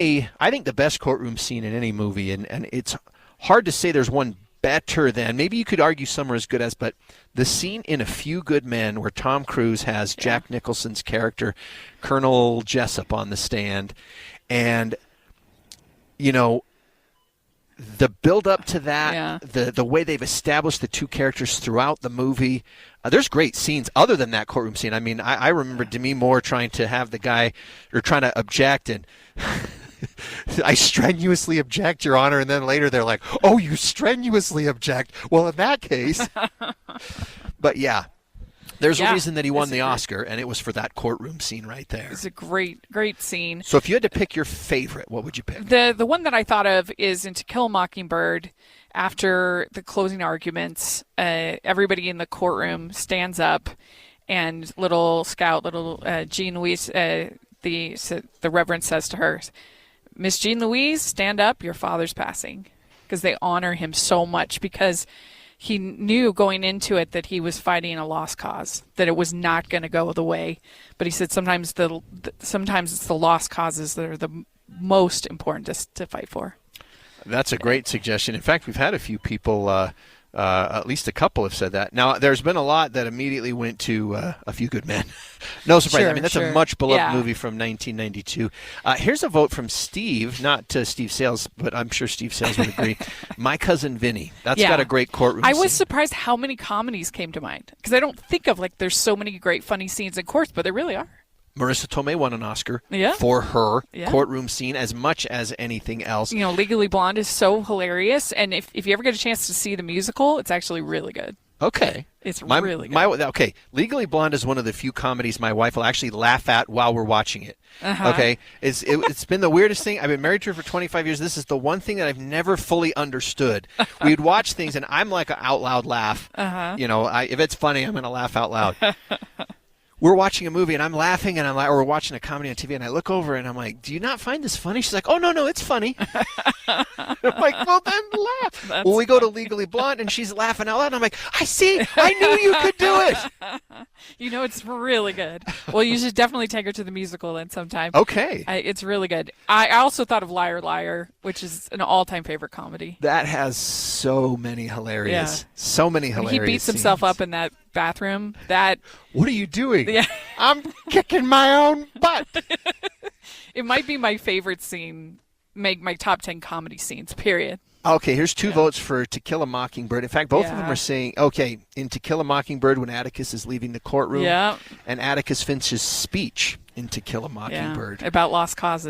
I think the best courtroom scene in any movie, and it's hard to say there's one better than, maybe you could argue some are as good as, but the scene in A Few Good Men where Tom Cruise has Jack Nicholson's character, Colonel Jessup, on the stand, and, you know, the build up to that, the way they've established the two characters throughout the movie, there's great scenes other than that courtroom scene. I mean, I remember Demi Moore trying to have the guy, or trying to object, and I strenuously object, Your Honor, and then later they're like, oh, you strenuously object. Well, in that case. But yeah, there's a reason that he won the Oscar, and it was for that courtroom scene right there. It's a great scene. So if you had to pick your favorite, what would you pick? The one that I thought of is in To Kill a Mockingbird. After the closing arguments, everybody in the courtroom stands up, and little Jean Louise, the Reverend says to her, Miss Jean Louise, stand up, your father's passing. Because they honor him so much, because he knew going into it that he was fighting a lost cause, that it was not going to go the way. But he said sometimes it's the lost causes that are the most important to fight for. That's a great suggestion. In fact, we've had a few people, at least a couple have said that. Now, there's been a lot that immediately went to A Few Good Men. No surprise. I mean, that's a much beloved movie from 1992. Here's a vote from Steve, not to Steve Sales, but I'm sure Steve Sales would agree. My Cousin Vinny. That's got a great courtroom scene. I was surprised how many comedies came to mind, because I don't think of, like, there's so many great funny scenes in courts, but there really are. Marissa Tomei won an Oscar for her courtroom scene as much as anything else. You know, Legally Blonde is so hilarious, and if you ever get a chance to see the musical, it's actually really good. Okay. It's really good. Okay, Legally Blonde is one of the few comedies my wife will actually laugh at while we're watching it. Okay, it's been the weirdest thing. I've been married to her for 25 years. This is the one thing that I've never fully understood. We'd watch things, and I'm like an out loud laugh. You know, if it's funny, I'm going to laugh out loud. We're watching a movie, and I'm laughing, and or we're watching a comedy on TV, and I look over, and I'm like, do you not find this funny? She's like, oh, no, it's funny. I'm like, well, then laugh. Well, we go to Legally Blonde, and she's laughing out loud, and I'm like, I knew you could do it. You know, it's really good. Well, you should definitely take her to the musical then sometime. Okay. It's really good. I also thought of Liar, Liar, which is an all-time favorite comedy. That has so many hilarious He beats himself up in that bathroom. What are you doing? Yeah. I'm kicking my own butt. It might be my favorite scene, make my top 10 comedy scenes, period. Okay, here's two votes for To Kill a Mockingbird. In fact, both of them are saying, okay, in To Kill a Mockingbird when Atticus is leaving the courtroom, and Atticus Finch's speech in To Kill a Mockingbird. About lost causes.